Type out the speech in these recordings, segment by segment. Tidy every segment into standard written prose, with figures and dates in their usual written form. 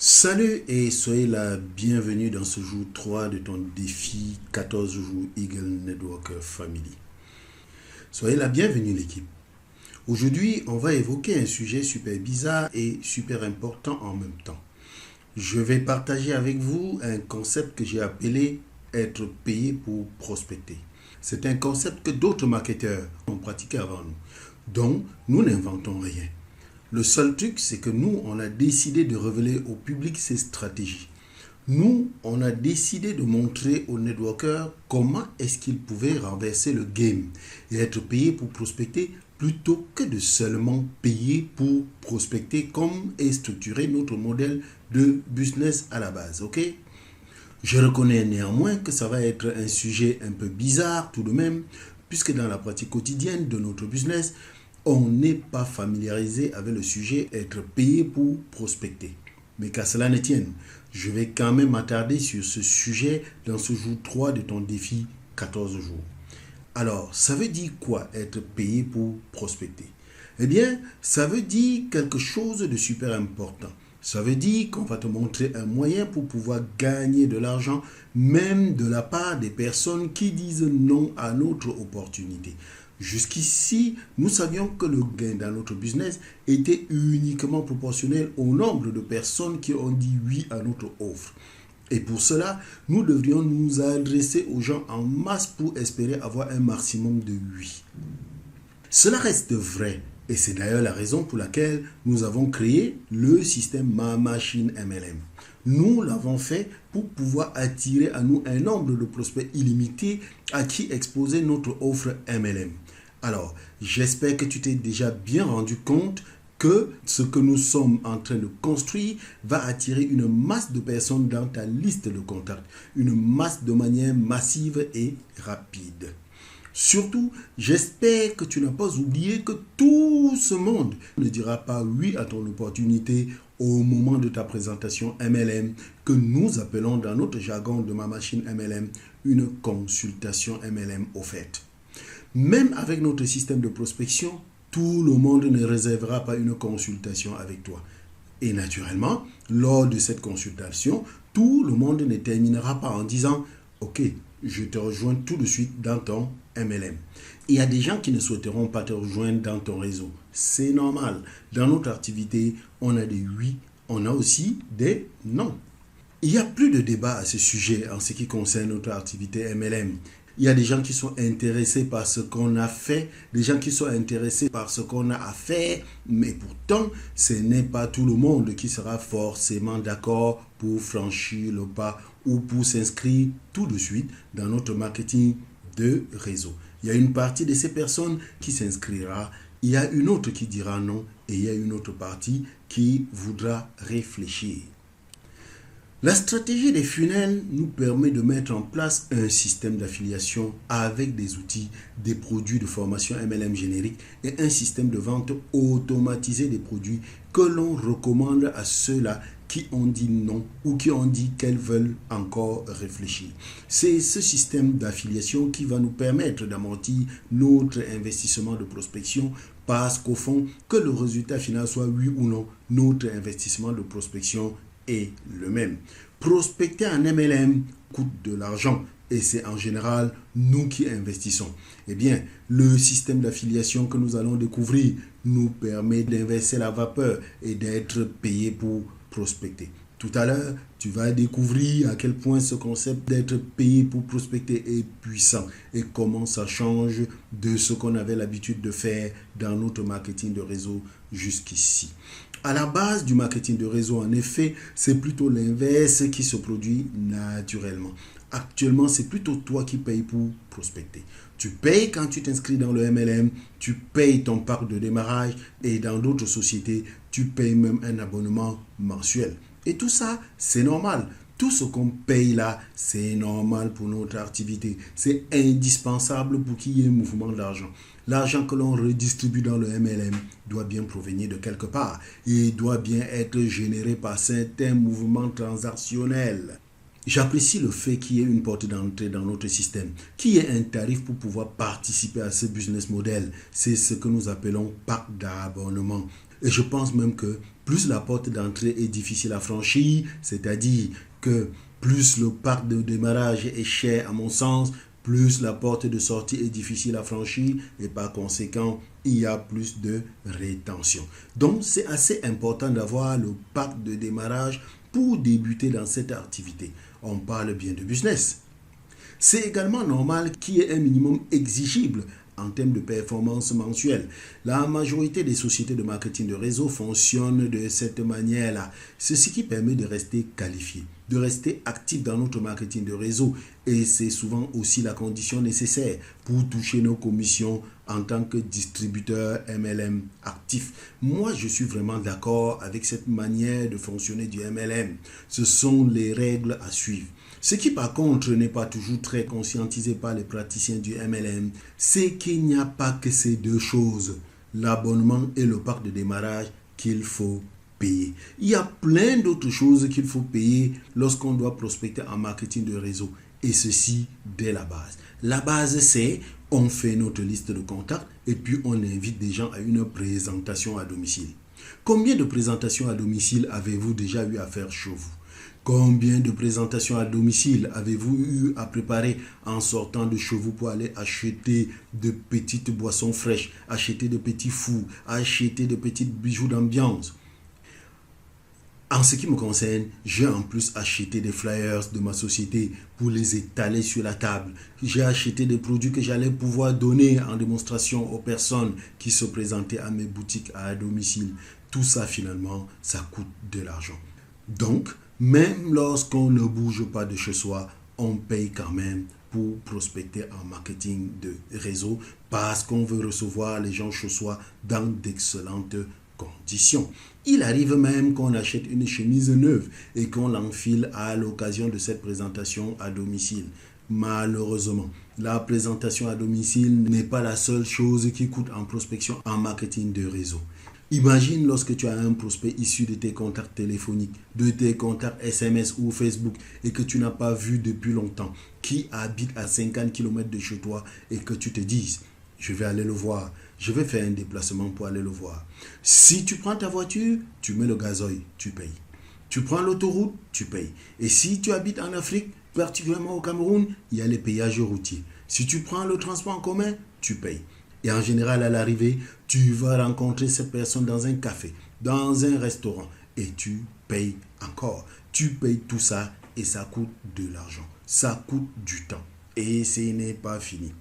Salut et soyez la bienvenue dans ce jour 3 de ton défi 14 jours Eagle Networker Family. Soyez la bienvenue l'équipe. Aujourd'hui, on va évoquer un sujet super bizarre et super important en même temps. Je vais partager avec vous un concept que j'ai appelé être payé pour prospecter. C'est un concept que d'autres marketeurs ont pratiqué avant nous. Donc, nous n'inventons rien. Le seul truc, c'est que nous, on a décidé de révéler au public ces stratégies. Nous, on a décidé de montrer aux networkers comment est-ce qu'ils pouvaient renverser le game et être payés pour prospecter plutôt que de seulement payer pour prospecter comme est structuré notre modèle de business à la base, ok? Je reconnais néanmoins que ça va être un sujet un peu bizarre tout de même, puisque dans la pratique quotidienne de notre business, on n'est pas familiarisé avec le sujet être payé pour prospecter. Mais qu'à cela ne tienne, je vais quand même m'attarder sur ce sujet dans ce jour 3 de ton défi 14 jours. Alors, ça veut dire quoi être payé pour prospecter? Eh bien, ça veut dire quelque chose de super important. Ça veut dire qu'on va te montrer un moyen pour pouvoir gagner de l'argent, même de la part des personnes qui disent non à notre opportunité. Jusqu'ici, nous savions que le gain dans notre business était uniquement proportionnel au nombre de personnes qui ont dit oui à notre offre. Et pour cela, nous devrions nous adresser aux gens en masse pour espérer avoir un maximum de oui. Cela reste vrai. Et c'est d'ailleurs la raison pour laquelle nous avons créé le système Ma Machine MLM. Nous l'avons fait pour pouvoir attirer à nous un nombre de prospects illimité à qui exposer notre offre MLM. Alors, j'espère que tu t'es déjà bien rendu compte que ce que nous sommes en train de construire va attirer une masse de personnes dans ta liste de contacts, une masse de manière massive et rapide. Surtout, j'espère que tu n'as pas oublié que tout ce monde ne dira pas oui à ton opportunité au moment de ta présentation MLM, que nous appelons dans notre jargon de Ma Machine MLM une consultation MLM offerte. Même avec notre système de prospection, tout le monde ne réservera pas une consultation avec toi. Et naturellement, lors de cette consultation, tout le monde ne terminera pas en disant « Ok, je te rejoins tout de suite dans ton MLM. » Il y a des gens qui ne souhaiteront pas te rejoindre dans ton réseau. C'est normal. Dans notre activité, on a des oui, on a aussi des non. Il n'y a plus de débat à ce sujet en ce qui concerne notre activité MLM. Il y a des gens qui sont intéressés par ce qu'on a fait, des gens qui sont intéressés par ce qu'on a à faire, mais pourtant, ce n'est pas tout le monde qui sera forcément d'accord pour franchir le pas ou pour s'inscrire tout de suite dans notre marketing de réseau. Il y a une partie de ces personnes qui s'inscrira, il y a une autre qui dira non et il y a une autre partie qui voudra réfléchir. La stratégie des funnels nous permet de mettre en place un système d'affiliation avec des outils, des produits de formation MLM générique et un système de vente automatisé des produits que l'on recommande à ceux-là qui ont dit non ou qui ont dit qu'elles veulent encore réfléchir. C'est ce système d'affiliation qui va nous permettre d'amortir notre investissement de prospection parce qu'au fond, que le résultat final soit oui ou non, notre investissement de prospection est le même. Prospecter en MLM coûte de l'argent et c'est en général nous qui investissons. Eh bien, le système d'affiliation que nous allons découvrir nous permet d'inverser la vapeur et d'être payé pour prospecter. Tout à l'heure, tu vas découvrir à quel point ce concept d'être payé pour prospecter est puissant et comment ça change de ce qu'on avait l'habitude de faire dans notre marketing de réseau jusqu'ici. À la base du marketing de réseau, en effet, c'est plutôt l'inverse qui se produit naturellement. Actuellement, c'est plutôt toi qui payes pour prospecter. Tu payes quand tu t'inscris dans le MLM, tu payes ton parc de démarrage et dans d'autres sociétés, tu payes même un abonnement mensuel. Et tout ça, c'est normal. Tout ce qu'on paye là, c'est normal pour notre activité. C'est indispensable pour qu'il y ait un mouvement d'argent. L'argent que l'on redistribue dans le MLM doit bien provenir de quelque part et doit bien être généré par certains mouvements transactionnels. J'apprécie le fait qu'il y ait une porte d'entrée dans notre système, qu'il y ait un tarif pour pouvoir participer à ce business model. C'est ce que nous appelons pack d'abonnement. Et je pense même que plus la porte d'entrée est difficile à franchir, c'est-à-dire que plus le parc de démarrage est cher à mon sens, plus la porte de sortie est difficile à franchir et par conséquent, il y a plus de rétention. Donc, c'est assez important d'avoir le parc de démarrage pour débuter dans cette activité. On parle bien de business. C'est également normal qu'il y ait un minimum exigible en termes de performance mensuelle. La majorité des sociétés de marketing de réseau fonctionnent de cette manière-là. Ceci qui permet de rester qualifié, de rester actif dans notre marketing de réseau. Et c'est souvent aussi la condition nécessaire pour toucher nos commissions en tant que distributeur MLM actif. Moi, je suis vraiment d'accord avec cette manière de fonctionner du MLM. Ce sont les règles à suivre. Ce qui par contre n'est pas toujours très conscientisé par les praticiens du MLM, c'est qu'il n'y a pas que ces deux choses, l'abonnement et le pack de démarrage, qu'il faut payer. Il y a plein d'autres choses qu'il faut payer lorsqu'on doit prospecter en marketing de réseau. Et ceci dès la base. La base, c'est on fait notre liste de contacts et puis on invite des gens à une présentation à domicile. Combien de présentations à domicile avez-vous déjà eu à faire chez vous? Combien de présentations à domicile avez-vous eu à préparer en sortant de chez vous pour aller acheter de petites boissons fraîches, acheter de petits fours, acheter de petits bijoux d'ambiance? En ce qui me concerne, j'ai en plus acheté des flyers de ma société pour les étaler sur la table. J'ai acheté des produits que j'allais pouvoir donner en démonstration aux personnes qui se présentaient à mes boutiques à domicile. Tout ça, finalement, ça coûte de l'argent. Donc, même lorsqu'on ne bouge pas de chez soi, on paye quand même pour prospecter en marketing de réseau parce qu'on veut recevoir les gens chez soi dans d'excellentes conditions. Il arrive même qu'on achète une chemise neuve et qu'on l'enfile à l'occasion de cette présentation à domicile. Malheureusement, la présentation à domicile n'est pas la seule chose qui coûte en prospection en marketing de réseau. Imagine lorsque tu as un prospect issu de tes contacts téléphoniques, de tes contacts SMS ou Facebook et que tu n'as pas vu depuis longtemps, qui habite à 50 km de chez toi et que tu te dises, je vais aller le voir, je vais faire un déplacement pour aller le voir. Si tu prends ta voiture, tu mets le gasoil, tu payes. Tu prends l'autoroute, tu payes. Et si tu habites en Afrique, particulièrement au Cameroun, il y a les péages routiers. Si tu prends le transport en commun, tu payes. Et en général, à l'arrivée, tu vas rencontrer cette personne dans un café, dans un restaurant, et tu payes encore. Tu payes tout ça et ça coûte de l'argent. Ça coûte du temps. Et ce n'est pas fini.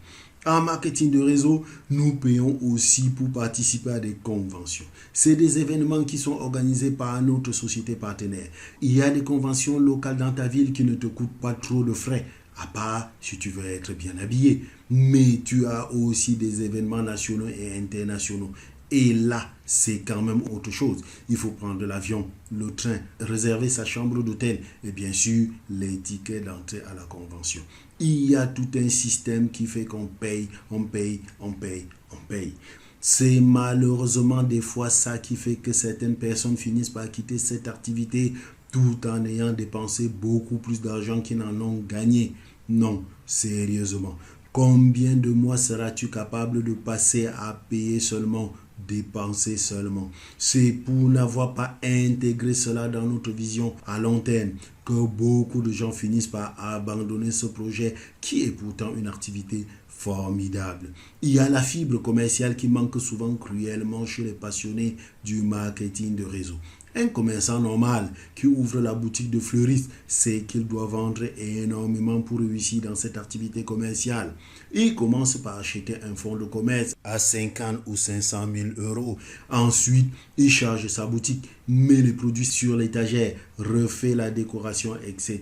En marketing de réseau, nous payons aussi pour participer à des conventions. C'est des événements qui sont organisés par notre société partenaire. Il y a des conventions locales dans ta ville qui ne te coûtent pas trop de frais, à part si tu veux être bien habillé. Mais tu as aussi des événements nationaux et internationaux. Et là, c'est quand même autre chose. Il faut prendre l'avion, le train, réserver sa chambre d'hôtel et bien sûr les tickets d'entrée à la convention. Il y a tout un système qui fait qu'on paye, on paye, on paye, on paye. C'est malheureusement des fois ça qui fait que certaines personnes finissent par quitter cette activité tout en ayant dépensé beaucoup plus d'argent qu'ils n'en ont gagné. Non, sérieusement. Combien de mois seras-tu capable de passer à payer seulement, dépenser seulement? C'est pour n'avoir pas intégré cela dans notre vision à long terme que beaucoup de gens finissent par abandonner ce projet qui est pourtant une activité formidable. Il y a la fibre commerciale qui manque souvent cruellement chez les passionnés du marketing de réseau. Un commerçant normal qui ouvre la boutique de fleuriste sait qu'il doit vendre énormément pour réussir dans cette activité commerciale. Il commence par acheter un fonds de commerce à 50 ou 500 000 euros. Ensuite, il charge sa boutique, met les produits sur l'étagère, refait la décoration, etc.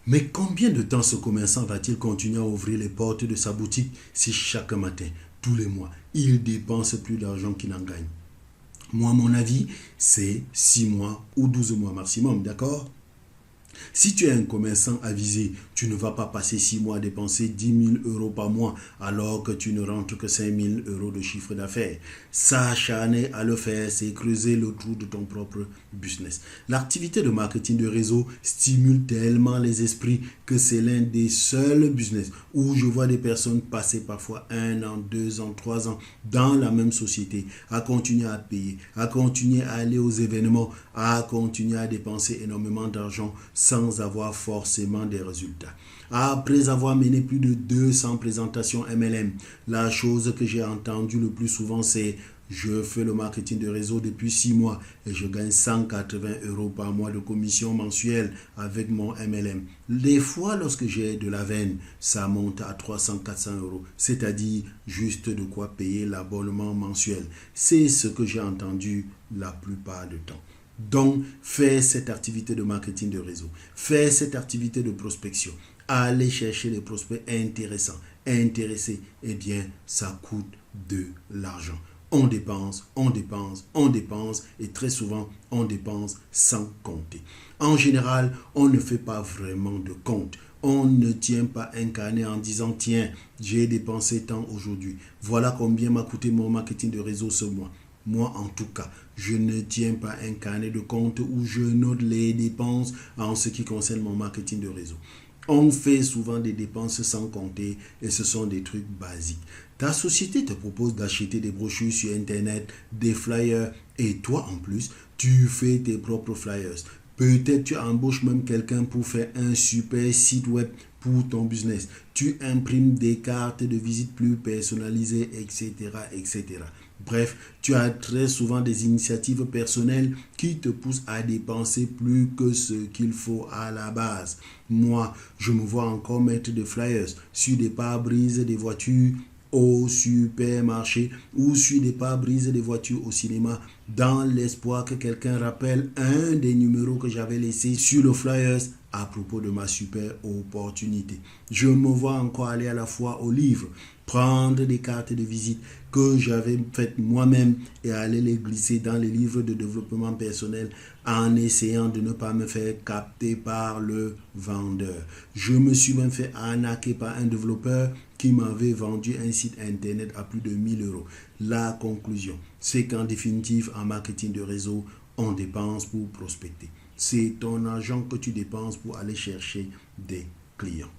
Mais combien de temps ce commerçant va-t-il continuer à ouvrir les portes de sa boutique si chaque matin, tous les mois, il dépense plus d'argent qu'il en gagne? Moi, mon avis, c'est 6 mois ou 12 mois maximum, d'accord? Si tu es un commerçant avisé, Tu ne vas pas passer 6 mois à dépenser 10 000 € par mois alors que tu ne rentres que 5 000 € de chiffre d'affaires. S'acharner à le faire, c'est creuser le trou de ton propre business. L'activité de marketing de réseau stimule tellement les esprits que c'est l'un des seuls business où je vois des personnes passer parfois 1 an, 2 ans, 3 ans dans la même société, à continuer à payer, à continuer à aller aux événements, à continuer à dépenser énormément d'argent sans avoir forcément des résultats. Après avoir mené plus de 200 présentations MLM, la chose que j'ai entendue le plus souvent, c'est: je fais le marketing de réseau depuis 6 mois et je gagne 180 € par mois de commission mensuelle avec mon MLM. Des fois, lorsque j'ai de la veine, ça monte à 300-400 €, c'est-à-dire juste de quoi payer l'abonnement mensuel. C'est ce que j'ai entendu la plupart du temps. Donc, fais cette activité de marketing de réseau, fais cette activité de prospection. Aller chercher les prospects intéressés, eh bien, ça coûte de l'argent. On dépense et très souvent, on dépense sans compter. En général, on ne fait pas vraiment de compte. On ne tient pas un carnet en disant: tiens, j'ai dépensé tant aujourd'hui. Voilà combien m'a coûté mon marketing de réseau ce mois. Moi, en tout cas, je ne tiens pas un carnet de compte où je note les dépenses en ce qui concerne mon marketing de réseau. On fait souvent des dépenses sans compter et ce sont des trucs basiques. Ta société te propose d'acheter des brochures sur Internet, des flyers et toi en plus, tu fais tes propres flyers. Peut-être tu embauches même quelqu'un pour faire un super site web pour ton business. Tu imprimes des cartes de visite plus personnalisées, etc., etc. Bref, tu as très souvent des initiatives personnelles qui te poussent à dépenser plus que ce qu'il faut à la base. Moi, je me vois encore mettre des flyers sur des pare-brises des voitures au supermarché ou sur des pare-brises des voitures au cinéma dans l'espoir que quelqu'un rappelle un des numéros que j'avais laissés sur le flyers à propos de ma super opportunité. Je me vois encore aller à la fois au livre, prendre des cartes de visite que j'avais faites moi-même et aller les glisser dans les livres de développement personnel en essayant de ne pas me faire capter par le vendeur. Je me suis même fait arnaquer par un développeur qui m'avait vendu un site internet à plus de 1 000 €. La conclusion, c'est qu'en définitive, en marketing de réseau, on dépense pour prospecter. C'est ton argent que tu dépenses pour aller chercher des clients.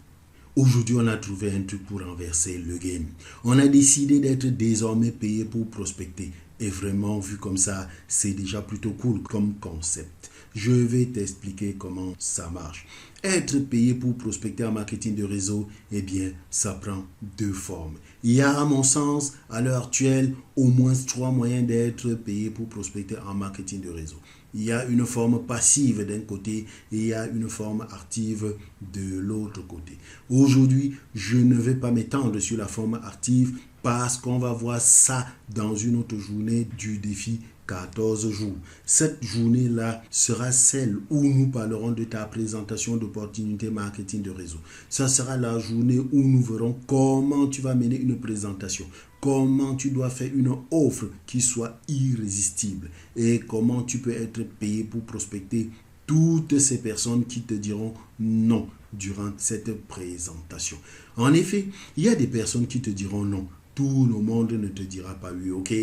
Aujourd'hui, on a trouvé un truc pour renverser le game. On a décidé d'être désormais payé pour prospecter. Et vraiment, vu comme ça, c'est déjà plutôt cool comme concept. Je vais t'expliquer comment ça marche. Être payé pour prospecter en marketing de réseau, eh bien, ça prend 2 formes. Il y a, à mon sens, à l'heure actuelle, au moins 3 moyens d'être payé pour prospecter en marketing de réseau. Il y a une forme passive d'un côté et il y a une forme active de l'autre côté. Aujourd'hui, je ne vais pas m'étendre sur la forme active parce qu'on va voir ça dans une autre journée du défi 14 jours. Cette journée-là sera celle où nous parlerons de ta présentation d'opportunités marketing de réseau. Ça sera la journée où nous verrons comment tu vas mener une présentation, comment tu dois faire une offre qui soit irrésistible et comment tu peux être payé pour prospecter toutes ces personnes qui te diront non durant cette présentation. En effet, il y a des personnes qui te diront non. Tout le monde ne te dira pas oui, ok?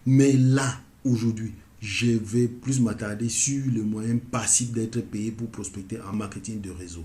Mais là, aujourd'hui, je vais plus m'attarder sur le moyen passif d'être payé pour prospecter en marketing de réseau.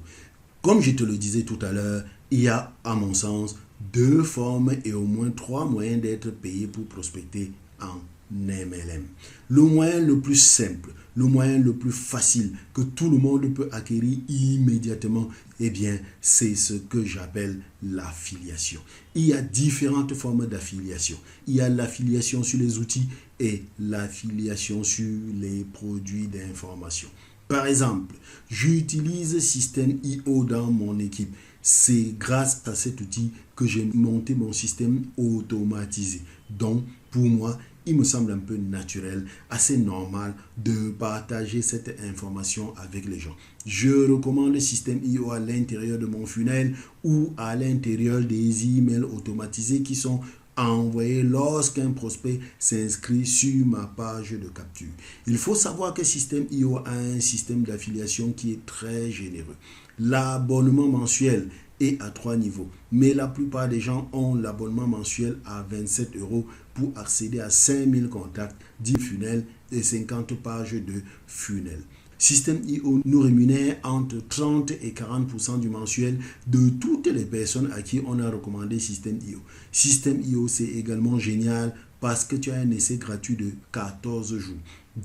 Comme je te le disais tout à l'heure, il y a, à mon sens, 2 formes et au moins 3 moyens d'être payé pour prospecter en MLM. Le moyen le plus simple, le moyen le plus facile que tout le monde peut acquérir immédiatement, eh bien, c'est ce que j'appelle l'affiliation. Il y a différentes formes d'affiliation. Il y a l'affiliation sur les outils et l'affiliation sur les produits d'information. Par exemple, j'utilise Systeme.io dans mon équipe. C'est grâce à cet outil que j'ai monté mon système automatisé. Donc, pour moi, il me semble un peu naturel, assez normal de partager cette information avec les gens. Je recommande Systeme.io à l'intérieur de mon funnel ou à l'intérieur des emails automatisés qui sont envoyée lorsqu'un prospect s'inscrit sur ma page de capture. Il faut savoir que Systeme.io a un système d'affiliation qui est très généreux. L'abonnement mensuel est à 3 niveaux, mais la plupart des gens ont l'abonnement mensuel à 27 € pour accéder à 5000 contacts, 10 funnels et 50 pages de funnels. Systeme.io nous rémunère entre 30 et 40% du mensuel de toutes les personnes à qui on a recommandé Systeme.io. Systeme.io, c'est également génial parce que tu as un essai gratuit de 14 jours.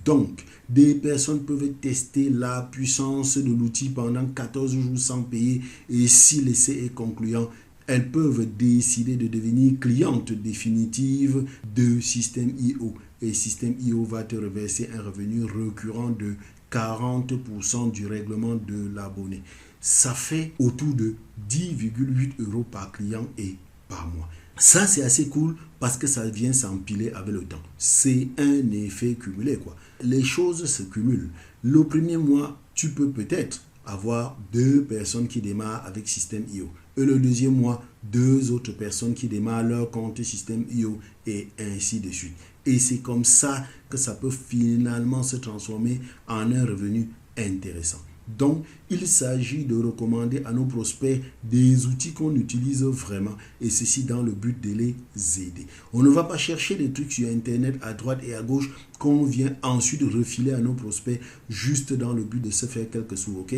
Donc, des personnes peuvent tester la puissance de l'outil pendant 14 jours sans payer et si l'essai est concluant, elles peuvent décider de devenir clientes définitives de Systeme.io. Et Systeme.io va te reverser un revenu récurrent de 40% du règlement de l'abonné. Ça fait autour de 10,8 € par client et par mois. Ça, c'est assez cool parce que ça vient s'empiler avec le temps. C'est un effet cumulé, quoi. Les choses se cumulent. Le premier mois, tu peux peut-être avoir 2 personnes qui démarrent avec Systeme.io. Et le deuxième mois, 2 autres personnes qui démarrent leur compte Systeme.io et ainsi de suite. Et c'est comme ça que ça peut finalement se transformer en un revenu intéressant. Donc, il s'agit de recommander à nos prospects des outils qu'on utilise vraiment et ceci dans le but de les aider. On ne va pas chercher des trucs sur Internet à droite et à gauche qu'on vient ensuite refiler à nos prospects juste dans le but de se faire quelques sous, ok?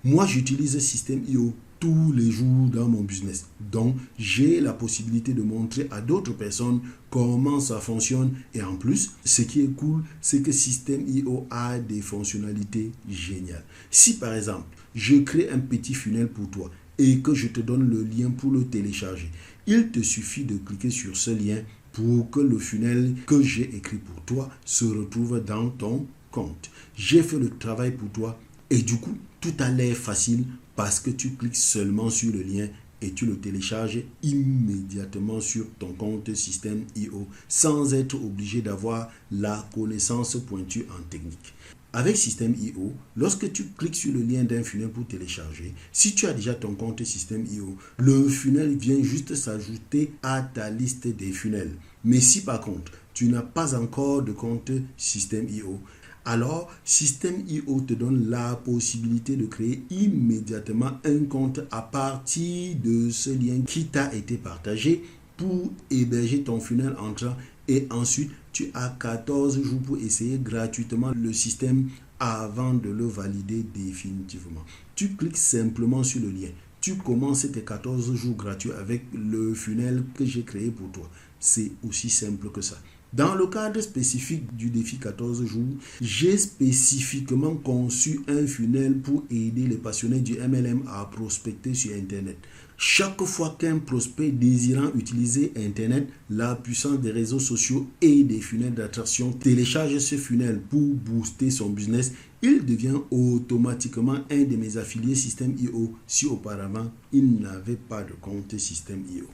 Moi, j'utilise Systeme.io tous les jours dans mon business. Donc, j'ai la possibilité de montrer à d'autres personnes comment ça fonctionne. Et en plus, ce qui est cool, c'est que Systeme.io a des fonctionnalités géniales. Si par exemple, je crée un petit funnel pour toi et que je te donne le lien pour le télécharger, il te suffit de cliquer sur ce lien pour que le funnel que j'ai écrit pour toi se retrouve dans ton compte. J'ai fait le travail pour toi et du coup, tout a l'air facile parce que tu cliques seulement sur le lien et tu le télécharges immédiatement sur ton compte Systeme.io sans être obligé d'avoir la connaissance pointue en technique. Avec Systeme.io, lorsque tu cliques sur le lien d'un funnel pour télécharger, si tu as déjà ton compte Systeme.io, le funnel vient juste s'ajouter à ta liste des funnels. Mais si par contre, tu n'as pas encore de compte Systeme.io, alors Systeme.io te donne la possibilité de créer immédiatement un compte à partir de ce lien qui t'a été partagé pour héberger ton funnel entrant et ensuite tu as 14 jours pour essayer gratuitement le système avant de le valider définitivement. Tu cliques simplement sur le lien. Tu commences tes 14 jours gratuits avec le funnel que j'ai créé pour toi. C'est aussi simple que ça. Dans le cadre spécifique du défi 14 jours, j'ai spécifiquement conçu un funnel pour aider les passionnés du MLM à prospecter sur Internet. Chaque fois qu'un prospect désirant utiliser Internet, la puissance des réseaux sociaux et des funnels d'attraction télécharge ce funnel pour booster son business, il devient automatiquement un de mes affiliés Systeme.io si auparavant il n'avait pas de compte Systeme.io.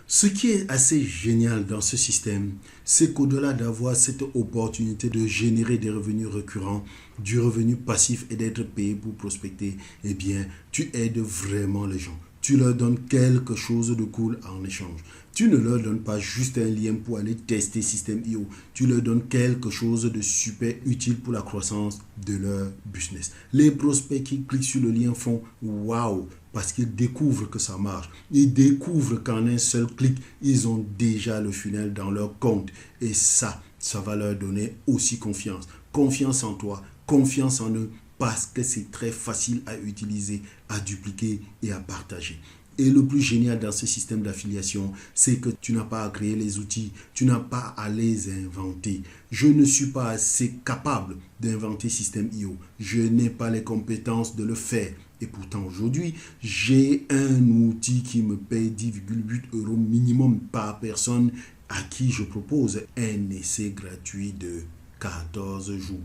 Ce qui est assez génial dans ce système, c'est qu'au-delà d'avoir cette opportunité de générer des revenus récurrents, du revenu passif et d'être payé pour prospecter, eh bien, tu aides vraiment les gens. Tu leur donnes quelque chose de cool en échange. Tu ne leur donnes pas juste un lien pour aller tester Systeme.io. Tu leur donnes quelque chose de super utile pour la croissance de leur business. Les prospects qui cliquent sur le lien font waouh parce qu'ils découvrent que ça marche. Ils découvrent qu'en un seul clic, ils ont déjà le funnel dans leur compte. Et ça va leur donner aussi confiance. Confiance en toi, confiance en eux. Parce que c'est très facile à utiliser, à dupliquer et à partager. Et le plus génial dans ce système d'affiliation, c'est que tu n'as pas à créer les outils, tu n'as pas à les inventer. Je ne suis pas assez capable d'inventer Systeme.io. Je n'ai pas les compétences de le faire. Et pourtant aujourd'hui, j'ai un outil qui me paye 10,8 € minimum par personne à qui je propose un essai gratuit de 14 jours.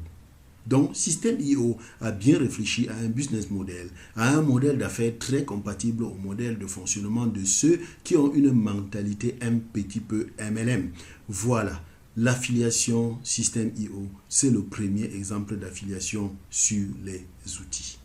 Donc, Systeme.io a bien réfléchi à un business model, à un modèle d'affaires très compatible au modèle de fonctionnement de ceux qui ont une mentalité un petit peu MLM. Voilà, l'affiliation Systeme.io, c'est le premier exemple d'affiliation sur les outils.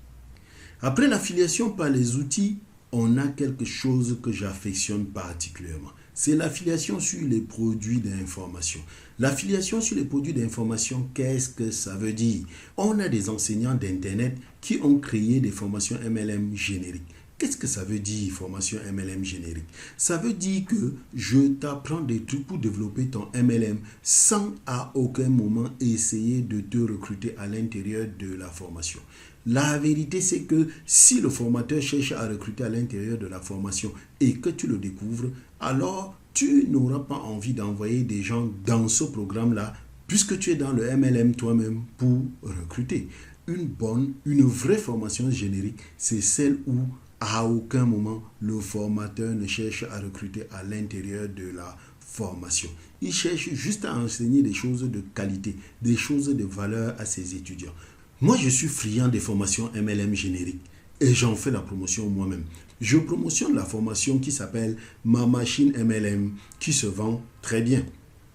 Après l'affiliation par les outils, on a quelque chose que j'affectionne particulièrement. C'est l'affiliation sur les produits d'information. L'affiliation sur les produits d'information, qu'est-ce que ça veut dire? On a des enseignants d'Internet qui ont créé des formations MLM génériques. Qu'est-ce que ça veut dire, formation MLM générique? Ça veut dire que je t'apprends des trucs pour développer ton MLM sans à aucun moment essayer de te recruter à l'intérieur de la formation. La vérité, c'est que si le formateur cherche à recruter à l'intérieur de la formation et que tu le découvres, alors tu n'auras pas envie d'envoyer des gens dans ce programme-là puisque tu es dans le MLM toi-même pour recruter. Une vraie formation générique, c'est celle où à aucun moment le formateur ne cherche à recruter à l'intérieur de la formation. Il cherche juste à enseigner des choses de qualité, des choses de valeur à ses étudiants. Moi, je suis friand des formations MLM génériques et j'en fais la promotion moi-même. Je promotionne la formation qui s'appelle Ma Machine MLM qui se vend très bien.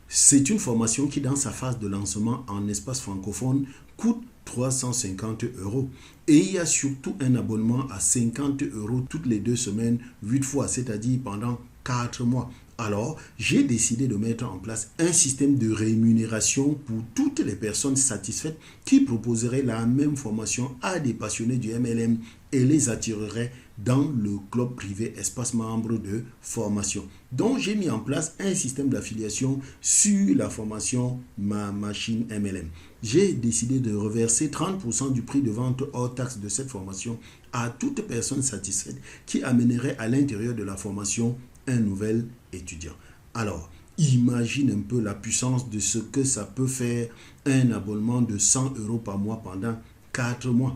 C'est une formation qui, dans sa phase de lancement en espace francophone, coûte 350 €. Et il y a surtout un abonnement à 50 € toutes les 2 semaines, 8 fois, c'est-à-dire pendant 4 mois. Alors, j'ai décidé de mettre en place un système de rémunération pour toutes les personnes satisfaites qui proposeraient la même formation à des passionnés du MLM et les attirerait dans le club privé espace membre de formation. Donc, j'ai mis en place un système d'affiliation sur la formation Ma Machine MLM. J'ai décidé de reverser 30% du prix de vente hors taxe de cette formation à toute personne satisfaite qui amènerait à l'intérieur de la formation un nouvel étudiant. Alors, imagine un peu la puissance de ce que ça peut faire un abonnement de 100 € par mois pendant 4 mois.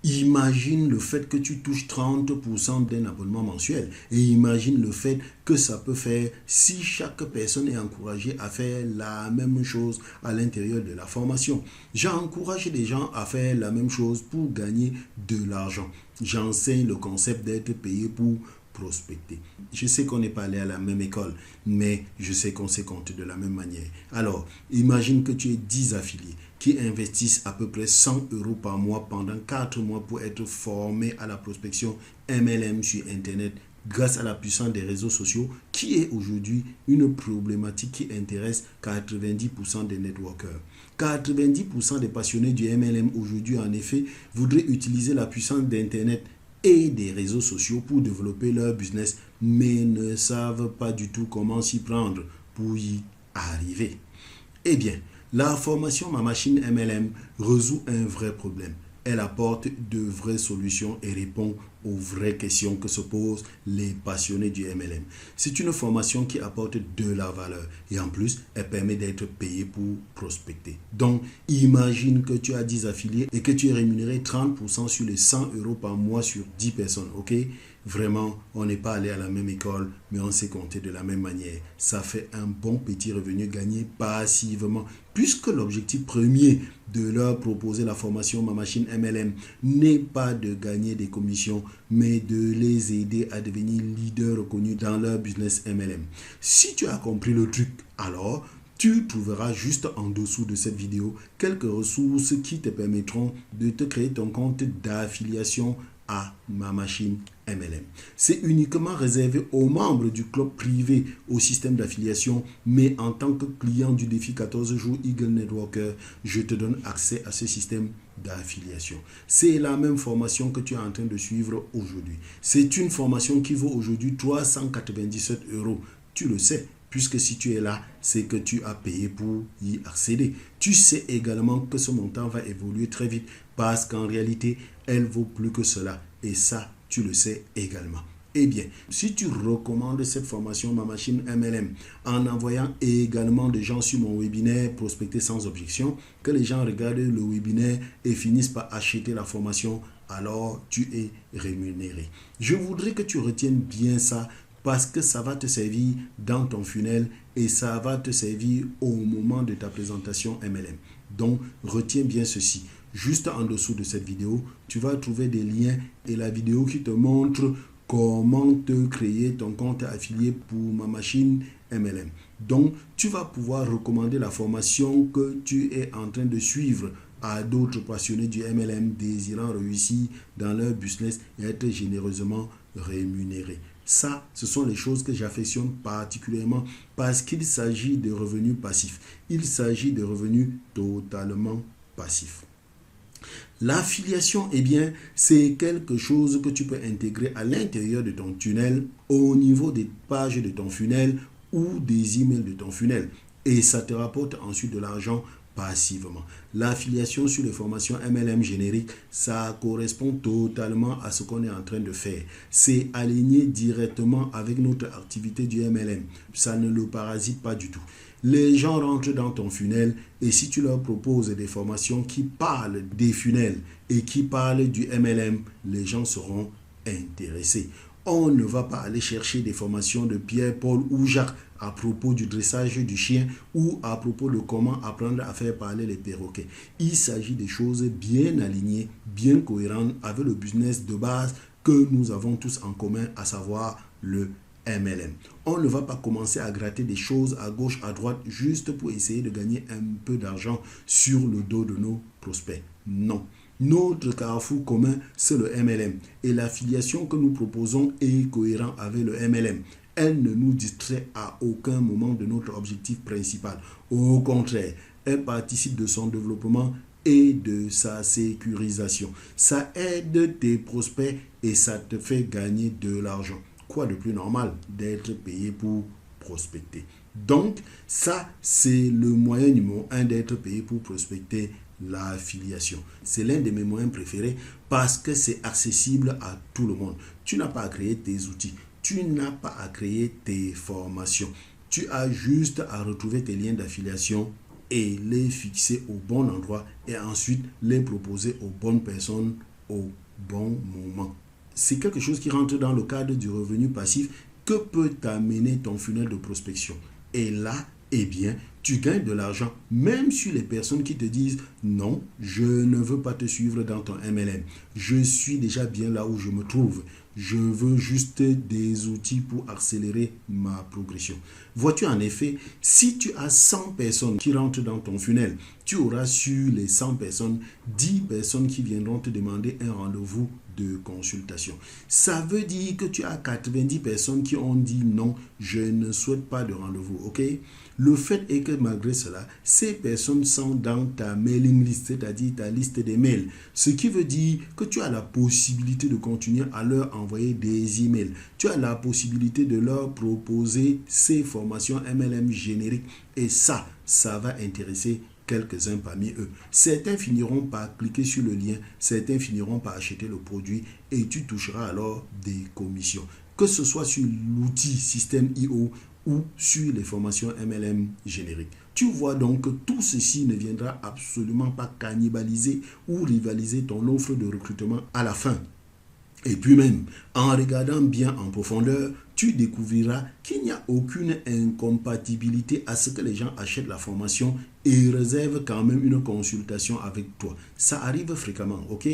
Imagine le fait que tu touches 30% d'un abonnement mensuel et imagine le fait que ça peut faire si chaque personne est encouragée à faire la même chose à l'intérieur de la formation. J'encourage les gens à faire la même chose pour gagner de l'argent. J'enseigne le concept d'être payé pour prospecter. Je sais qu'on n'est pas allé à la même école, mais je sais qu'on se compte de la même manière. Alors, imagine que tu aies 10 affiliés qui investissent à peu près 100 € par mois pendant 4 mois pour être formés à la prospection MLM sur Internet grâce à la puissance des réseaux sociaux qui est aujourd'hui une problématique qui intéresse 90% des networkers. 90% des passionnés du MLM aujourd'hui, en effet, voudraient utiliser la puissance d'Internet et des réseaux sociaux pour développer leur business, mais ne savent pas du tout comment s'y prendre pour y arriver. Eh bien, la formation Ma Machine MLM résout un vrai problème. Elle apporte de vraies solutions et répond aux vraies questions que se posent les passionnés du MLM. C'est une formation qui apporte de la valeur et en plus, elle permet d'être payé pour prospecter. Donc, imagine que tu as 10 affiliés et que tu es rémunéré 30% sur les 100 € par mois sur 10 personnes, ok? Vraiment, on n'est pas allé à la même école, mais on s'est compté de la même manière. Ça fait un bon petit revenu gagné passivement, puisque l'objectif premier de leur proposer la formation Ma Machine MLM n'est pas de gagner des commissions, mais de les aider à devenir leaders reconnus dans leur business MLM. Si tu as compris le truc, alors tu trouveras juste en dessous de cette vidéo quelques ressources qui te permettront de te créer ton compte d'affiliation à Ma Machine MLM. C'est uniquement réservé aux membres du club privé au système d'affiliation, mais en tant que client du défi 14 jours Eagle Networker, je te donne accès à ce système d'affiliation. C'est la même formation que tu es en train de suivre aujourd'hui. C'est une formation qui vaut aujourd'hui 397 €. Tu le sais, puisque si tu es là, c'est que tu as payé pour y accéder. Tu sais également que ce montant va évoluer très vite parce qu'en réalité, elle vaut plus que cela. Et ça, tu le sais également. Eh bien, si tu recommandes cette formation Ma Machine MLM en envoyant également des gens sur mon webinaire Prospecter sans objection, que les gens regardent le webinaire et finissent par acheter la formation, alors tu es rémunéré. Je voudrais que tu retiennes bien ça parce que ça va te servir dans ton funnel et ça va te servir au moment de ta présentation MLM. Donc, retiens bien ceci. Juste en dessous de cette vidéo, tu vas trouver des liens et la vidéo qui te montre comment te créer ton compte affilié pour Ma Machine MLM. Donc, tu vas pouvoir recommander la formation que tu es en train de suivre à d'autres passionnés du MLM désirant réussir dans leur business et être généreusement rémunérés. Ça, ce sont les choses que j'affectionne particulièrement parce qu'il s'agit de revenus passifs. Il s'agit de revenus totalement passifs. L'affiliation, eh bien, c'est quelque chose que tu peux intégrer à l'intérieur de ton tunnel, au niveau des pages de ton funnel ou des emails de ton funnel. Et ça te rapporte ensuite de l'argent passivement. L'affiliation sur les formations MLM génériques, ça correspond totalement à ce qu'on est en train de faire. C'est aligné directement avec notre activité du MLM. Ça ne le parasite pas du tout. Les gens rentrent dans ton funnel et si tu leur proposes des formations qui parlent des funnels et qui parlent du MLM, les gens seront intéressés. On ne va pas aller chercher des formations de Pierre, Paul ou Jacques à propos du dressage du chien ou à propos de comment apprendre à faire parler les perroquets. Il s'agit de choses bien alignées, bien cohérentes avec le business de base que nous avons tous en commun, à savoir le MLM. On ne va pas commencer à gratter des choses à gauche, à droite, juste pour essayer de gagner un peu d'argent sur le dos de nos prospects. Non. Notre carrefour commun, c'est le MLM. Et l'affiliation que nous proposons est cohérente avec le MLM. Elle ne nous distrait à aucun moment de notre objectif principal. Au contraire, elle participe de son développement et de sa sécurisation. Ça aide tes prospects et ça te fait gagner de l'argent. Quoi de plus normal d'être payé pour prospecter? Donc, ça, c'est le moyen numéro 1 d'être payé pour prospecter, l'affiliation. C'est l'un de mes moyens préférés parce que c'est accessible à tout le monde. Tu n'as pas à créer tes outils. Tu n'as pas à créer tes formations. Tu as juste à retrouver tes liens d'affiliation et les fixer au bon endroit et ensuite les proposer aux bonnes personnes au bon moment. C'est quelque chose qui rentre dans le cadre du revenu passif que peut t'amener ton funnel de prospection. Et là, eh bien, tu gagnes de l'argent, même sur les personnes qui te disent « Non, je ne veux pas te suivre dans ton MLM. Je suis déjà bien là où je me trouve. Je veux juste des outils pour accélérer ma progression. » Vois-tu, en effet, si tu as 100 personnes qui rentrent dans ton funnel, tu auras sur les 100 personnes, 10 personnes qui viendront te demander un rendez-vous de consultation. Ça veut dire que tu as 90 personnes qui ont dit non, je ne souhaite pas de rendez-vous, ok? Le fait est que malgré cela, ces personnes sont dans ta mailing list, c'est-à-dire ta liste des mails. Ce qui veut dire que tu as la possibilité de continuer à leur envoyer des emails. Tu as la possibilité de leur proposer ces formations MLM génériques et ça va intéresser quelques-uns parmi eux. Certains finiront par cliquer sur le lien, certains finiront par acheter le produit et tu toucheras alors des commissions. Que ce soit sur l'outil système IO ou sur les formations MLM génériques. Tu vois donc que tout ceci ne viendra absolument pas cannibaliser ou rivaliser ton offre de recrutement à la fin. Et puis même, en regardant bien en profondeur, tu découvriras qu'il n'y a aucune incompatibilité à ce que les gens achètent la formation et réservent quand même une consultation avec toi. Ça arrive fréquemment, ok?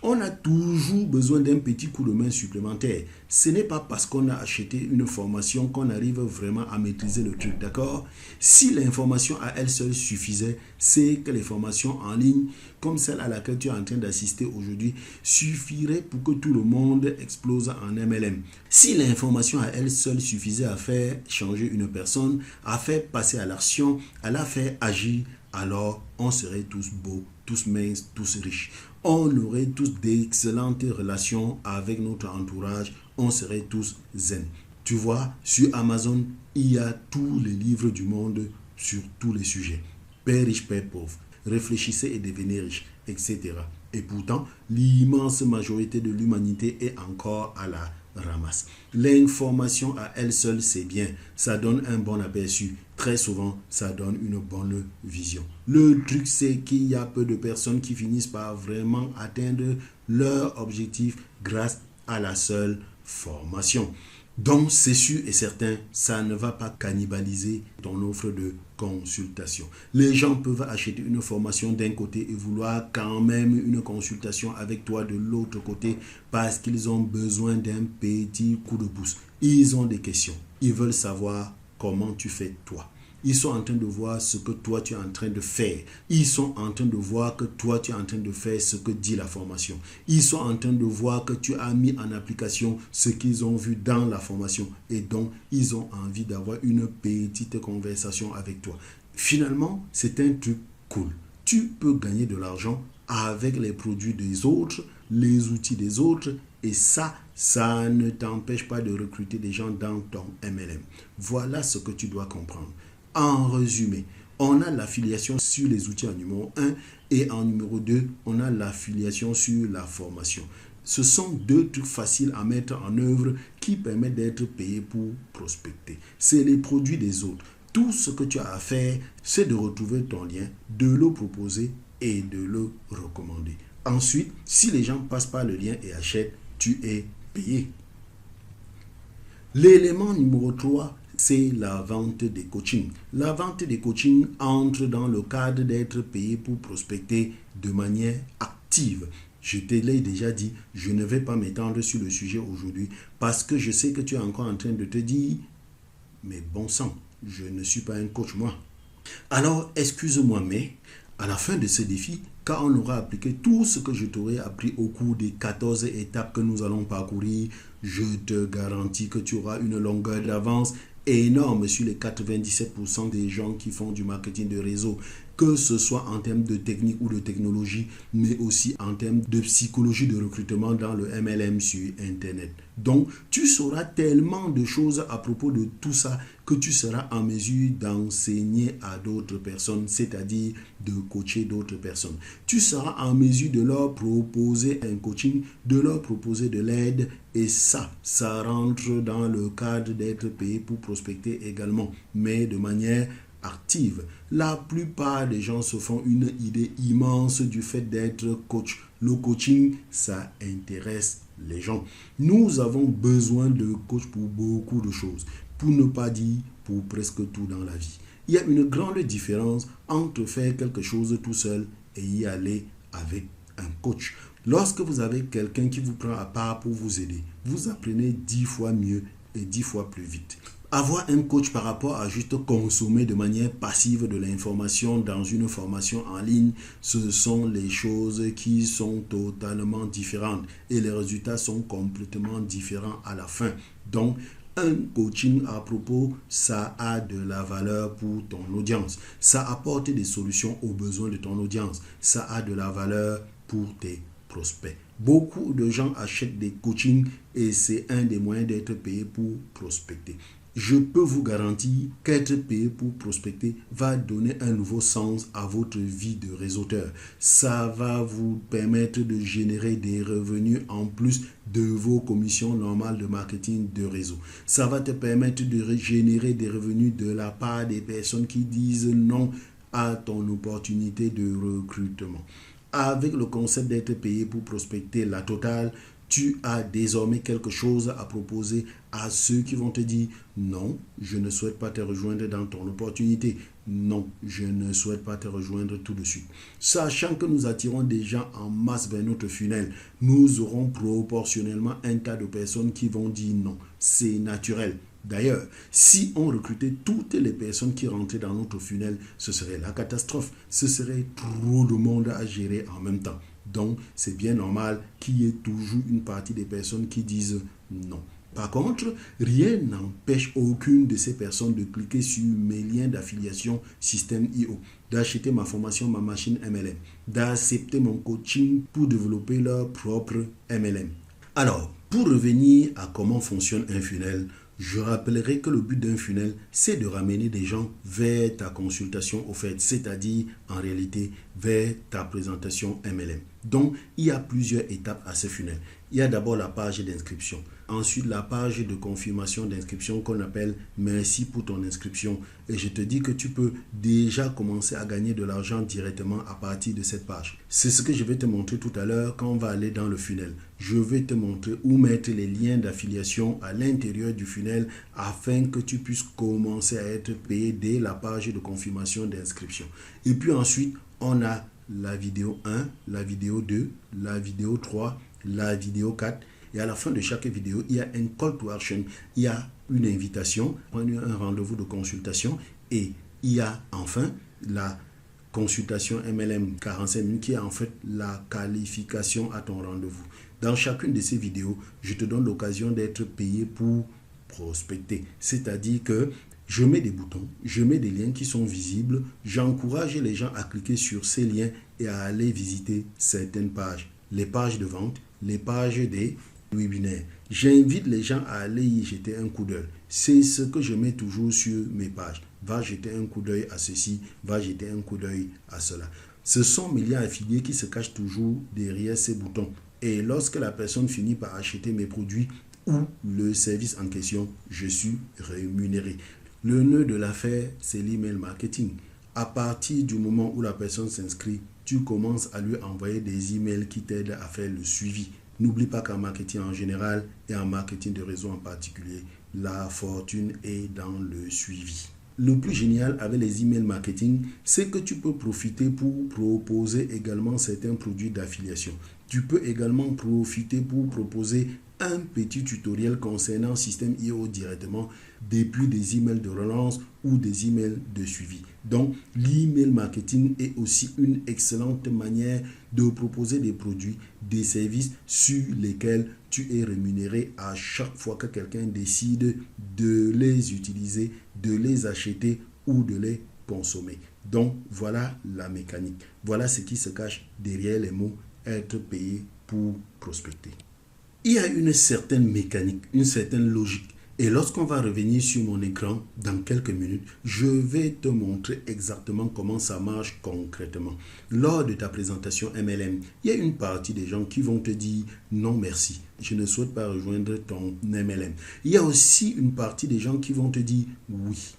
On a toujours besoin d'un petit coup de main supplémentaire. Ce n'est pas parce qu'on a acheté une formation qu'on arrive vraiment à maîtriser le truc, d'accord? Si l'information à elle seule suffisait, c'est que les formations en ligne, comme celle à laquelle tu es en train d'assister aujourd'hui, suffiraient pour que tout le monde explose en MLM. Si l'information à elle seule suffisait à faire changer une personne, à faire passer à l'action, à la faire agir, alors on serait tous beaux, tous minces, tous riches. On aurait tous d'excellentes relations avec notre entourage. On serait tous zen. Tu vois, sur Amazon, il y a tous les livres du monde sur tous les sujets. Père riche, père pauvre. Réfléchissez et devenez riche, etc. Et pourtant, l'immense majorité de l'humanité est encore à la ramasse. L'information à elle seule, c'est bien. Ça donne un bon aperçu. Très souvent, ça donne une bonne vision. Le truc, c'est qu'il y a peu de personnes qui finissent par vraiment atteindre leur objectif grâce à la seule formation. Donc, c'est sûr et certain, ça ne va pas cannibaliser ton offre de consultation. Les gens peuvent acheter une formation d'un côté et vouloir quand même une consultation avec toi de l'autre côté parce qu'ils ont besoin d'un petit coup de pouce. Ils ont des questions. Ils veulent savoir comment tu fais toi. Ils sont en train de voir ce que toi tu es en train de faire. Ils sont en train de voir que toi tu es en train de faire ce que dit la formation. Ils sont en train de voir que tu as mis en application ce qu'ils ont vu dans la formation. Et donc, ils ont envie d'avoir une petite conversation avec toi. Finalement, c'est un truc cool. Tu peux gagner de l'argent avec les produits des autres, les outils des autres, et ça ne t'empêche pas de recruter des gens dans ton MLM. Voilà ce que tu dois comprendre. En résumé, on a l'affiliation sur les outils en numéro 1 et en numéro 2, on a l'affiliation sur la formation. Ce sont deux trucs faciles à mettre en œuvre qui permettent d'être payé pour prospecter. C'est les produits des autres. Tout ce que tu as à faire, c'est de retrouver ton lien, de le proposer et de le recommander. Ensuite, si les gens passent par le lien et achètent, tu es payé. L'élément numéro 3, c'est la vente des coachings. La vente des coachings entre dans le cadre d'être payé pour prospecter de manière active. Je te l'ai déjà dit, je ne vais pas m'étendre sur le sujet aujourd'hui parce que je sais que tu es encore en train de te dire, mais bon sang, je ne suis pas un coach moi. Alors, excuse-moi, mais à la fin de ce défi, quand on aura appliqué tout ce que je t'aurai appris au cours des 14 étapes que nous allons parcourir, je te garantis que tu auras une longueur d'avance énorme sur les 97% des gens qui font du marketing de réseau, que ce soit en termes de technique ou de technologie, mais aussi en termes de psychologie de recrutement dans le MLM sur Internet. Donc, tu sauras tellement de choses à propos de tout ça que tu seras en mesure d'enseigner à d'autres personnes, c'est-à-dire de coacher d'autres personnes. Tu seras en mesure de leur proposer un coaching, de leur proposer de l'aide et ça rentre dans le cadre d'être payé pour prospecter également, mais de manière active. La plupart des gens se font une idée immense du fait d'être coach. Le coaching, ça intéresse les gens. Nous avons besoin de coach pour beaucoup de choses, pour ne pas dire pour presque tout dans la vie. Il y a une grande différence entre faire quelque chose tout seul et y aller avec un coach. Lorsque vous avez quelqu'un qui vous prend à part pour vous aider, vous apprenez 10 fois mieux et 10 fois plus vite. Avoir un coach par rapport à juste consommer de manière passive de l'information dans une formation en ligne, ce sont les choses qui sont totalement différentes et les résultats sont complètement différents à la fin. Donc, un coaching à propos, ça a de la valeur pour ton audience. Ça apporte des solutions aux besoins de ton audience. Ça a de la valeur pour tes prospects. Beaucoup de gens achètent des coachings et c'est un des moyens d'être payé pour prospecter. Je peux vous garantir qu'être payé pour prospecter va donner un nouveau sens à votre vie de réseauteur. Ça va vous permettre de générer des revenus en plus de vos commissions normales de marketing de réseau. Ça va te permettre de générer des revenus de la part des personnes qui disent non à ton opportunité de recrutement. Avec le concept d'être payé pour prospecter la totale, tu as désormais quelque chose à proposer à ceux qui vont te dire non, je ne souhaite pas te rejoindre dans ton opportunité. Non, je ne souhaite pas te rejoindre tout de suite. Sachant que nous attirons des gens en masse vers notre funnel, nous aurons proportionnellement un tas de personnes qui vont dire non. C'est naturel. D'ailleurs, si on recrutait toutes les personnes qui rentraient dans notre funnel, ce serait la catastrophe. Ce serait trop de monde à gérer en même temps. Donc, c'est bien normal qu'il y ait toujours une partie des personnes qui disent non. Par contre, rien n'empêche aucune de ces personnes de cliquer sur mes liens d'affiliation Système.io, d'acheter ma formation, ma machine MLM, d'accepter mon coaching pour développer leur propre MLM. Alors, pour revenir à comment fonctionne un funnel, je rappellerai que le but d'un funnel, c'est de ramener des gens vers ta consultation offerte, c'est-à-dire en réalité vers ta présentation MLM. Donc, il y a plusieurs étapes à ce funnel. Il y a d'abord la page d'inscription. Ensuite, la page de confirmation d'inscription qu'on appelle « Merci pour ton inscription ». Et je te dis que tu peux déjà commencer à gagner de l'argent directement à partir de cette page. C'est ce que je vais te montrer tout à l'heure quand on va aller dans le funnel. Je vais te montrer où mettre les liens d'affiliation à l'intérieur du funnel afin que tu puisses commencer à être payé dès la page de confirmation d'inscription. Et puis ensuite, on a la vidéo 1, la vidéo 2, la vidéo 3, la vidéo 4. Et à la fin de chaque vidéo, il y a un call to action. Il y a une invitation, un rendez-vous de consultation et Il y a enfin la consultation MLM 45 minutes qui est en fait la qualification à ton rendez-vous. Dans chacune de ces vidéos, je te donne l'occasion d'être payé pour prospecter. C'est-à-dire que je mets des boutons, je mets des liens qui sont visibles, j'encourage les gens à cliquer sur ces liens et à aller visiter certaines pages. Les pages de vente, les pages des webinaires. J'invite les gens à aller y jeter un coup d'œil. C'est ce que je mets toujours sur mes pages. Va jeter un coup d'œil à ceci, va jeter un coup d'œil à cela. Ce sont mes liens affiliés qui se cachent toujours derrière ces boutons. Et lorsque la personne finit par acheter mes produits ou le service en question, je suis rémunéré. Le nœud de l'affaire, c'est l'email marketing. À partir du moment où la personne s'inscrit, tu commences à lui envoyer des emails qui t'aident à faire le suivi. N'oublie pas qu'en marketing en général et en marketing de réseau en particulier, la fortune est dans le suivi. Le plus génial avec les emails marketing, c'est que tu peux profiter pour proposer également certains produits d'affiliation. Tu peux également profiter pour proposer un petit tutoriel concernant Système IO directement depuis des emails de relance ou des emails de suivi. Donc, l'email marketing est aussi une excellente manière de proposer des produits, des services sur lesquels tu es rémunéré à chaque fois que quelqu'un décide de les utiliser, de les acheter ou de les consommer. Donc, voilà la mécanique. Voilà ce qui se cache derrière les mots être payé pour prospecter. Il y a une certaine mécanique, une certaine logique. Et lorsqu'on va revenir sur mon écran dans quelques minutes, je vais te montrer exactement comment ça marche concrètement. Lors de ta présentation MLM, il y a une partie des gens qui vont te dire non merci, je ne souhaite pas rejoindre ton MLM. Il y a aussi une partie des gens qui vont te dire oui.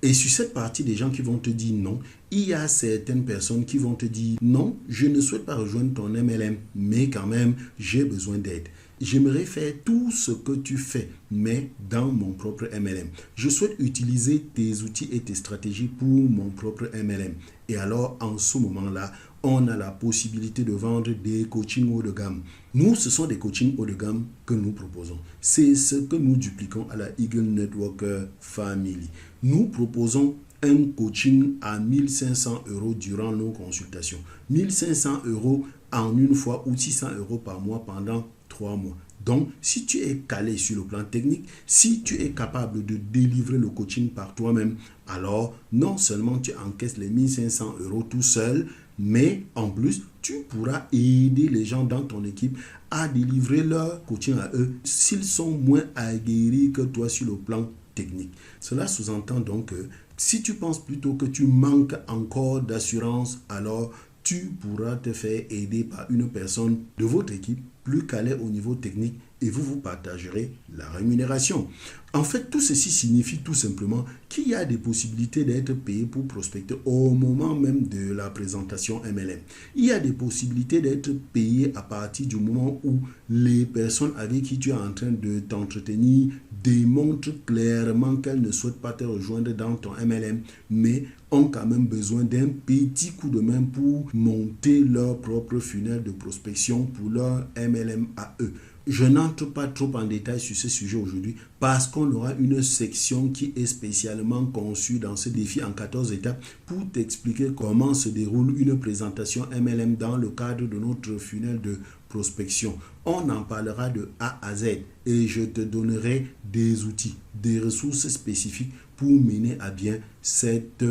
Et sur cette partie des gens qui vont te dire non, il y a certaines personnes qui vont te dire non, je ne souhaite pas rejoindre ton MLM, mais quand même, j'ai besoin d'aide. J'aimerais faire tout ce que tu fais, mais dans mon propre MLM. Je souhaite utiliser tes outils et tes stratégies pour mon propre MLM. Et alors, en ce moment-là, on a la possibilité de vendre des coachings haut de gamme. Nous, ce sont des coachings haut de gamme que nous proposons. C'est ce que nous dupliquons à la Eagle Network Family. Nous proposons un coaching à 1500 € durant nos consultations. 1500 € en une fois ou 600 € par mois pendant 3 mois. Donc, si tu es calé sur le plan technique, si tu es capable de délivrer le coaching par toi-même, alors non seulement tu encaisses les 1500 € tout seul, mais en plus, tu pourras aider les gens dans ton équipe à délivrer leur coaching à eux s'ils sont moins aguerris que toi sur le plan technique. Cela sous-entend donc que si tu penses plutôt que tu manques encore d'assurance, alors tu pourras te faire aider par une personne de votre équipe plus calée au niveau technique et vous partagerez la rémunération. En fait, tout ceci signifie tout simplement qu'il y a des possibilités d'être payé pour prospecter au moment même de la présentation MLM. Il y a des possibilités d'être payé à partir du moment où les personnes avec qui tu es en train de t'entretenir démontrent clairement qu'elles ne souhaitent pas te rejoindre dans ton MLM, mais ont quand même besoin d'un petit coup de main pour monter leur propre funnel de prospection pour leur MLM à eux. Je n'entre pas trop en détail sur ce sujet aujourd'hui parce qu'on aura une section qui est spécialement conçue dans ce défi en 14 étapes pour t'expliquer comment se déroule une présentation MLM dans le cadre de notre funnel de prospection. On en parlera de A à Z et je te donnerai des outils, des ressources spécifiques pour mener à bien cette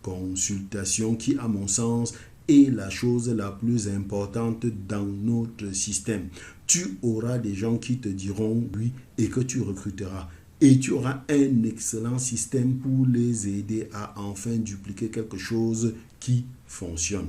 consultation qui, à mon sens, est la chose la plus importante dans notre système. Tu auras des gens qui te diront oui et que tu recruteras. Et tu auras un excellent système pour les aider à enfin dupliquer quelque chose qui fonctionne.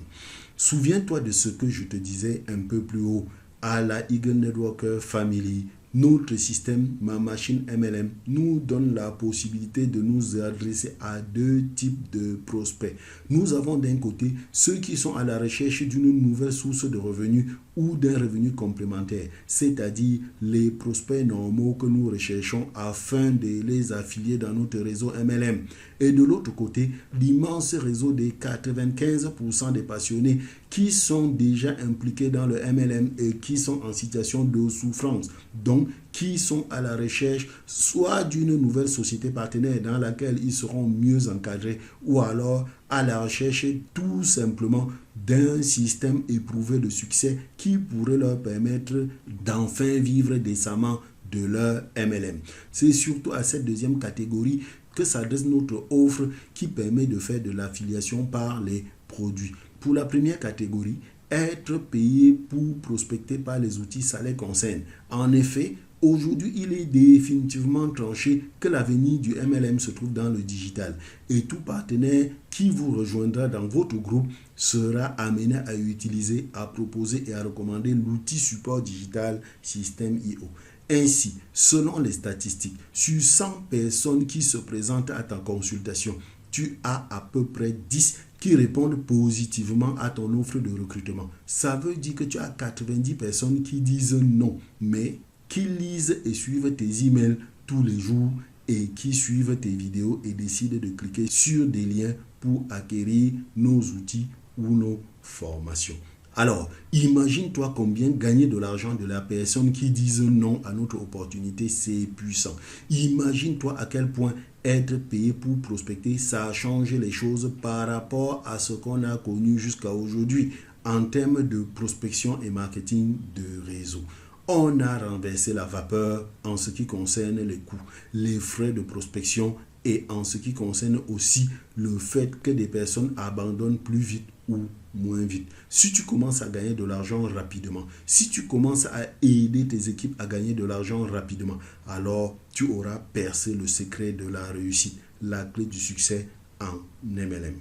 Souviens-toi de ce que je te disais un peu plus haut. À la Eagle Network Family, notre système, ma machine MLM, nous donne la possibilité de nous adresser à deux types de prospects. Nous avons d'un côté ceux qui sont à la recherche d'une nouvelle source de revenus ou d'un revenu complémentaire, c'est-à-dire les prospects normaux que nous recherchons afin de les affilier dans notre réseau MLM. Et de l'autre côté, l'immense réseau des 95% des passionnés qui sont déjà impliqués dans le MLM et qui sont en situation de souffrance, donc qui sont à la recherche soit d'une nouvelle société partenaire dans laquelle ils seront mieux encadrés, ou alors à la recherche tout simplement d'un système éprouvé de succès qui pourrait leur permettre d'enfin vivre décemment de leur MLM. C'est surtout à cette deuxième catégorie que s'adresse notre offre qui permet de faire de l'affiliation par les produits. Pour la première catégorie, être payé pour prospecter par les outils, ça les concerne. En effet, aujourd'hui, il est définitivement tranché que l'avenir du MLM se trouve dans le digital. Et tout partenaire qui vous rejoindra dans votre groupe sera amené à utiliser, à proposer et à recommander l'outil support digital Systeme.io. Ainsi, selon les statistiques, sur 100 personnes qui se présentent à ta consultation, tu as à peu près 10 qui répondent positivement à ton offre de recrutement. Ça veut dire que tu as 90 personnes qui disent non, mais qui lisent et suivent tes emails tous les jours et qui suivent tes vidéos et décident de cliquer sur des liens pour acquérir nos outils ou nos formations. Alors, imagine-toi combien gagner de l'argent de la personne qui dit non à notre opportunité, c'est puissant. Imagine-toi à quel point être payé pour prospecter, ça a changé les choses par rapport à ce qu'on a connu jusqu'à aujourd'hui en termes de prospection et marketing de réseau. On a renversé la vapeur en ce qui concerne les coûts, les frais de prospection et en ce qui concerne aussi le fait que des personnes abandonnent plus vite ou moins vite. Si tu commences à gagner de l'argent rapidement, si tu commences à aider tes équipes à gagner de l'argent rapidement, alors tu auras percé le secret de la réussite, la clé du succès en MLM.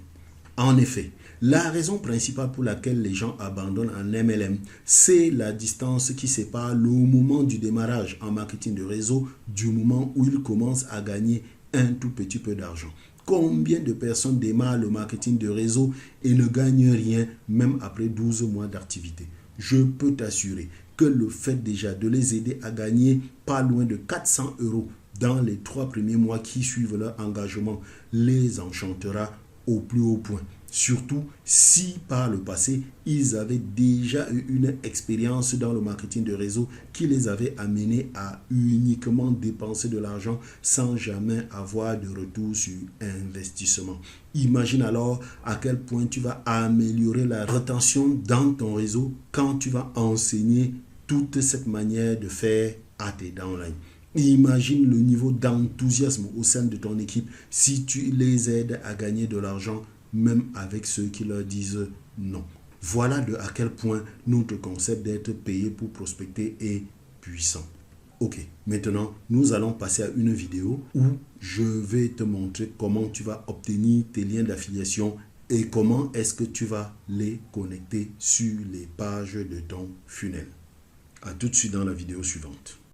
En effet, la raison principale pour laquelle les gens abandonnent en MLM, c'est la distance qui sépare le moment du démarrage en marketing de réseau du moment où ils commencent à gagner un tout petit peu d'argent. Combien de personnes démarrent le marketing de réseau et ne gagnent rien même après 12 mois d'activité? Je peux t'assurer que le fait déjà de les aider à gagner pas loin de 400 € dans les 3 premiers mois qui suivent leur engagement les enchantera au plus haut point. Surtout si par le passé, ils avaient déjà eu une expérience dans le marketing de réseau qui les avait amenés à uniquement dépenser de l'argent sans jamais avoir de retour sur investissement. Imagine alors à quel point tu vas améliorer la rétention dans ton réseau quand tu vas enseigner toute cette manière de faire à tes downlines. Imagine le niveau d'enthousiasme au sein de ton équipe si tu les aides à gagner de l'argent même avec ceux qui leur disent non. Voilà à quel point notre concept d'être payé pour prospecter est puissant. Ok, maintenant nous allons passer à une vidéo où je vais te montrer comment tu vas obtenir tes liens d'affiliation et comment est-ce que tu vas les connecter sur les pages de ton funnel. À tout de suite dans la vidéo suivante.